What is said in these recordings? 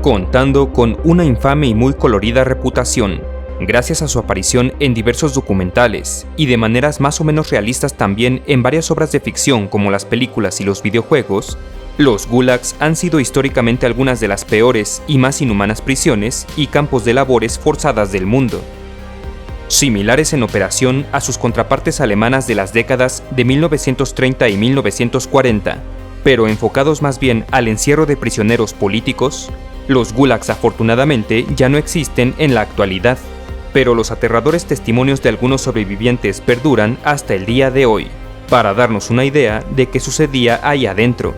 contando con una infame y muy colorida reputación, gracias a su aparición en diversos documentales y de maneras más o menos realistas también en varias obras de ficción como las películas y los videojuegos. Los gulags han sido históricamente algunas de las peores y más inhumanas prisiones y campos de labores forzadas del mundo, similares en operación a sus contrapartes alemanas de las décadas de 1930 y 1940, pero enfocados más bien al encierro de prisioneros políticos. Los gulags afortunadamente ya no existen en la actualidad, pero los aterradores testimonios de algunos sobrevivientes perduran hasta el día de hoy, para darnos una idea de qué sucedía ahí adentro.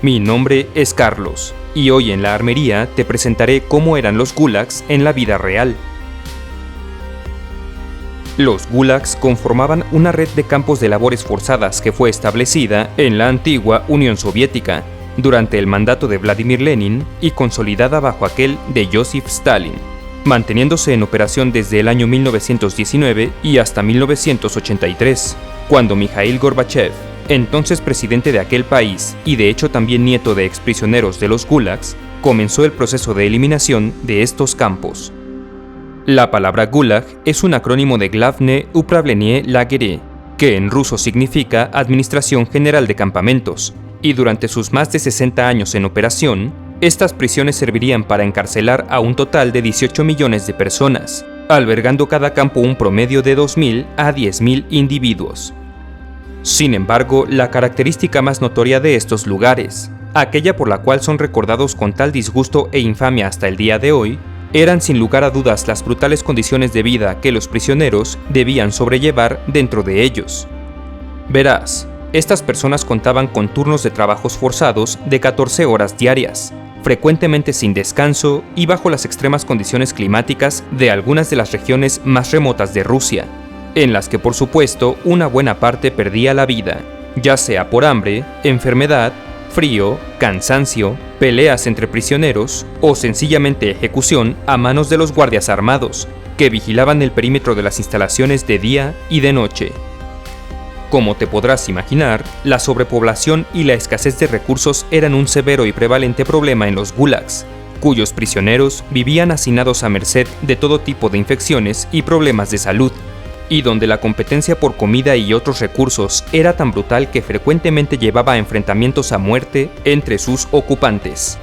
Mi nombre es Carlos, y hoy en La Armería te presentaré cómo eran los gulags en la vida real. Los gulags conformaban una red de campos de labores forzadas que fue establecida en la antigua Unión Soviética durante el mandato de Vladimir Lenin y consolidada bajo aquel de Joseph Stalin, manteniéndose en operación desde el año 1919 y hasta 1983, cuando Mikhail Gorbachev, entonces presidente de aquel país y de hecho también nieto de exprisioneros de los gulags, comenzó el proceso de eliminación de estos campos. La palabra gulag es un acrónimo de Glavne Upravlenie Lagery, que en ruso significa Administración General de Campamentos, y durante sus más de 60 años en operación, estas prisiones servirían para encarcelar a un total de 18 millones de personas, albergando cada campo un promedio de 2.000 a 10.000 individuos. Sin embargo, la característica más notoria de estos lugares, aquella por la cual son recordados con tal disgusto e infamia hasta el día de hoy, eran sin lugar a dudas las brutales condiciones de vida que los prisioneros debían sobrellevar dentro de ellos. Verás, estas personas contaban con turnos de trabajos forzados de 14 horas diarias, frecuentemente sin descanso y bajo las extremas condiciones climáticas de algunas de las regiones más remotas de Rusia, en las que por supuesto una buena parte perdía la vida, ya sea por hambre, enfermedad, frío, cansancio, peleas entre prisioneros o sencillamente ejecución a manos de los guardias armados, que vigilaban el perímetro de las instalaciones de día y de noche. Como te podrás imaginar, la sobrepoblación y la escasez de recursos eran un severo y prevalente problema en los gulags, cuyos prisioneros vivían hacinados a merced de todo tipo de infecciones y problemas de salud, y donde la competencia por comida y otros recursos era tan brutal que frecuentemente llevaba a enfrentamientos a muerte entre sus ocupantes.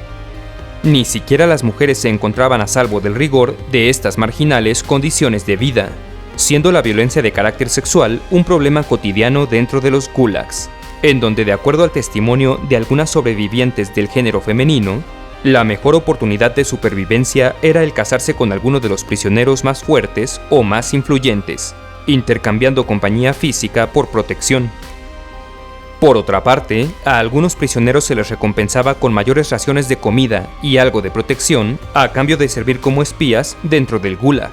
Ni siquiera las mujeres se encontraban a salvo del rigor de estas marginales condiciones de vida, siendo la violencia de carácter sexual un problema cotidiano dentro de los gulags, en donde, de acuerdo al testimonio de algunas sobrevivientes del género femenino, la mejor oportunidad de supervivencia era el casarse con alguno de los prisioneros más fuertes o más influyentes, intercambiando compañía física por protección. Por otra parte, a algunos prisioneros se les recompensaba con mayores raciones de comida y algo de protección a cambio de servir como espías dentro del gulag,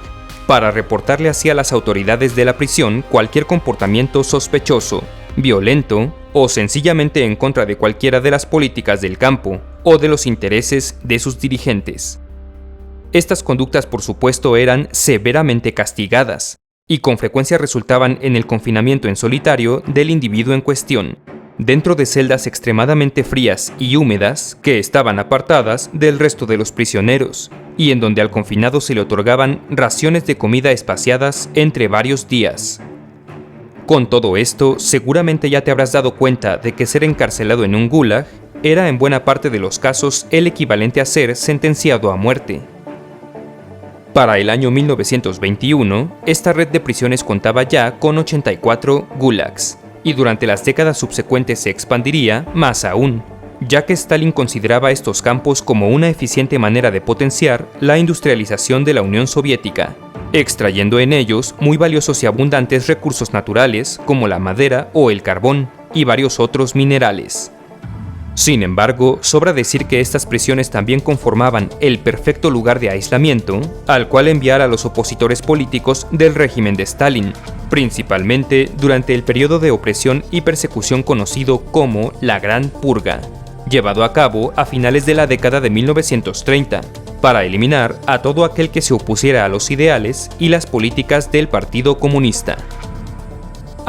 para reportarle así a las autoridades de la prisión cualquier comportamiento sospechoso, violento o sencillamente en contra de cualquiera de las políticas del campo o de los intereses de sus dirigentes. Estas conductas, por supuesto, eran severamente castigadas y con frecuencia resultaban en el confinamiento en solitario del individuo en cuestión, dentro de celdas extremadamente frías y húmedas que estaban apartadas del resto de los prisioneros, y en donde al confinado se le otorgaban raciones de comida espaciadas entre varios días. Con todo esto, seguramente ya te habrás dado cuenta de que ser encarcelado en un gulag era en buena parte de los casos el equivalente a ser sentenciado a muerte. Para el año 1921, esta red de prisiones contaba ya con 84 gulags, y durante las décadas subsecuentes se expandiría más aún, ya que Stalin consideraba estos campos como una eficiente manera de potenciar la industrialización de la Unión Soviética, extrayendo en ellos muy valiosos y abundantes recursos naturales como la madera o el carbón y varios otros minerales. Sin embargo, sobra decir que estas prisiones también conformaban el perfecto lugar de aislamiento al cual enviar a los opositores políticos del régimen de Stalin, principalmente durante el periodo de opresión y persecución conocido como la Gran Purga, llevado a cabo a finales de la década de 1930, para eliminar a todo aquel que se opusiera a los ideales y las políticas del Partido Comunista.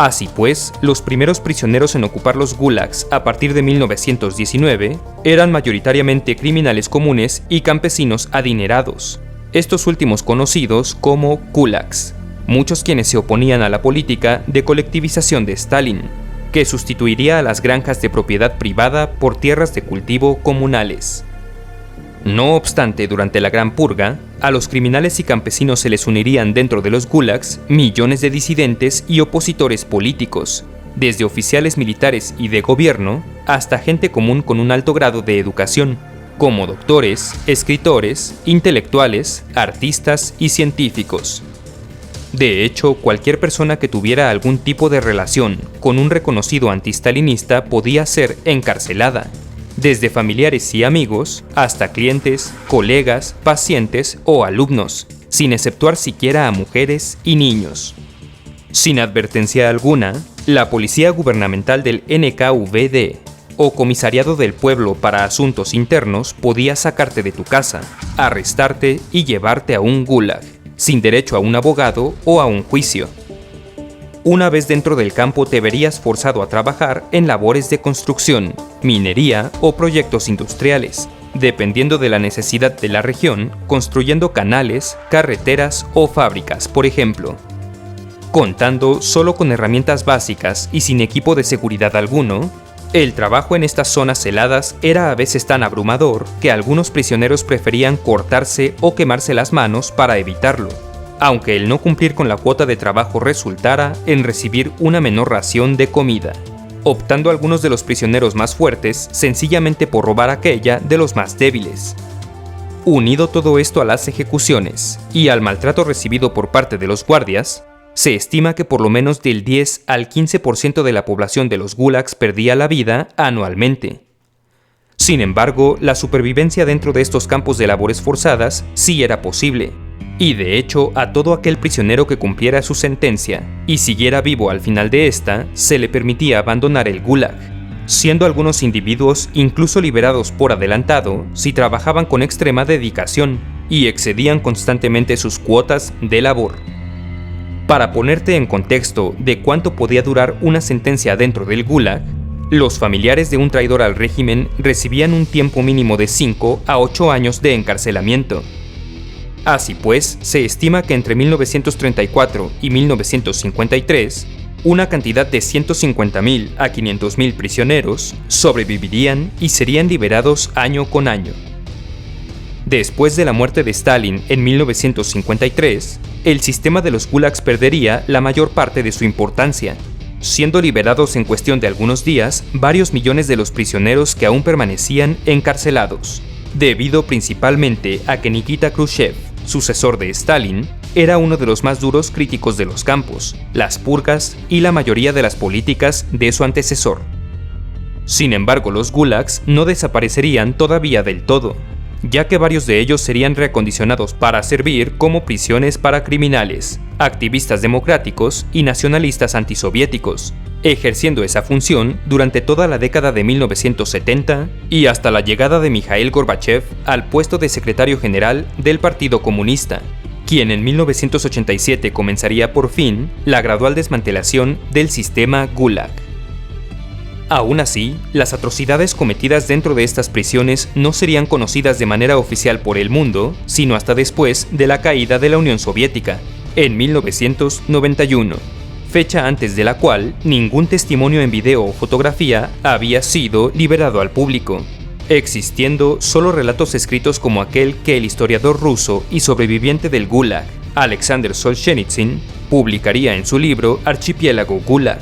Así pues, los primeros prisioneros en ocupar los gulags a partir de 1919 eran mayoritariamente criminales comunes y campesinos adinerados, estos últimos conocidos como kulaks, muchos quienes se oponían a la política de colectivización de Stalin, que sustituiría a las granjas de propiedad privada por tierras de cultivo comunales. No obstante, durante la Gran Purga, a los criminales y campesinos se les unirían dentro de los gulags millones de disidentes y opositores políticos, desde oficiales militares y de gobierno hasta gente común con un alto grado de educación, como doctores, escritores, intelectuales, artistas y científicos. De hecho, cualquier persona que tuviera algún tipo de relación con un reconocido antistalinista podía ser encarcelada, desde familiares y amigos hasta clientes, colegas, pacientes o alumnos, sin exceptuar siquiera a mujeres y niños. Sin advertencia alguna, la policía gubernamental del NKVD o Comisariado del Pueblo para Asuntos Internos podía sacarte de tu casa, arrestarte y llevarte a un gulag, sin derecho a un abogado o a un juicio. Una vez dentro del campo te verías forzado a trabajar en labores de construcción, minería o proyectos industriales, dependiendo de la necesidad de la región, construyendo canales, carreteras o fábricas, por ejemplo. Contando solo con herramientas básicas y sin equipo de seguridad alguno, el trabajo en estas zonas heladas era a veces tan abrumador que algunos prisioneros preferían cortarse o quemarse las manos para evitarlo, aunque el no cumplir con la cuota de trabajo resultara en recibir una menor ración de comida, optando algunos de los prisioneros más fuertes sencillamente por robar aquella de los más débiles. Unido todo esto a las ejecuciones y al maltrato recibido por parte de los guardias, se estima que por lo menos del 10 al 15% de la población de los gulags perdía la vida anualmente. Sin embargo, la supervivencia dentro de estos campos de labores forzadas sí era posible, y de hecho a todo aquel prisionero que cumpliera su sentencia y siguiera vivo al final de esta, se le permitía abandonar el gulag, siendo algunos individuos incluso liberados por adelantado si trabajaban con extrema dedicación y excedían constantemente sus cuotas de labor. Para ponerte en contexto de cuánto podía durar una sentencia dentro del gulag, los familiares de un traidor al régimen recibían un tiempo mínimo de 5 a 8 años de encarcelamiento. Así pues, se estima que entre 1934 y 1953, una cantidad de 150.000 a 500.000 prisioneros sobrevivirían y serían liberados año con año. Después de la muerte de Stalin en 1953, el sistema de los gulags perdería la mayor parte de su importancia, siendo liberados en cuestión de algunos días varios millones de los prisioneros que aún permanecían encarcelados, debido principalmente a que Nikita Khrushchev, sucesor de Stalin, era uno de los más duros críticos de los campos, las purgas y la mayoría de las políticas de su antecesor. Sin embargo, los gulags no desaparecerían todavía del todo, ya que varios de ellos serían reacondicionados para servir como prisiones para criminales, activistas democráticos y nacionalistas antisoviéticos, ejerciendo esa función durante toda la década de 1970 y hasta la llegada de Mikhail Gorbachev al puesto de secretario general del Partido Comunista, quien en 1987 comenzaría por fin la gradual desmantelación del sistema Gulag. Aún así, las atrocidades cometidas dentro de estas prisiones no serían conocidas de manera oficial por el mundo, sino hasta después de la caída de la Unión Soviética, en 1991, fecha antes de la cual ningún testimonio en video o fotografía había sido liberado al público, existiendo solo relatos escritos como aquel que el historiador ruso y sobreviviente del Gulag, Alexander Solzhenitsyn, publicaría en su libro Archipiélago Gulag,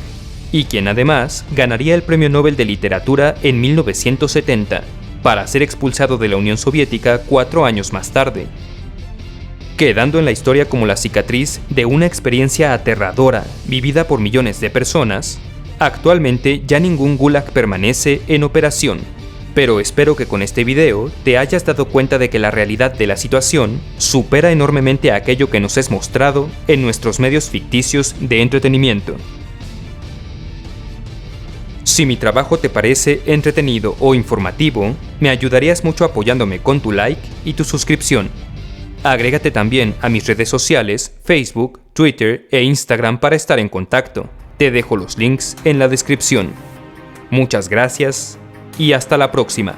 y quien además ganaría el Premio Nobel de Literatura en 1970, para ser expulsado de la Unión Soviética 4 años más tarde, quedando en la historia como la cicatriz de una experiencia aterradora vivida por millones de personas. Actualmente ya ningún gulag permanece en operación, pero espero que con este video te hayas dado cuenta de que la realidad de la situación supera enormemente a aquello que nos es mostrado en nuestros medios ficticios de entretenimiento. Si mi trabajo te parece entretenido o informativo, me ayudarías mucho apoyándome con tu like y tu suscripción. Agrégate también a mis redes sociales, Facebook, Twitter e Instagram para estar en contacto. Te dejo los links en la descripción. Muchas gracias y hasta la próxima.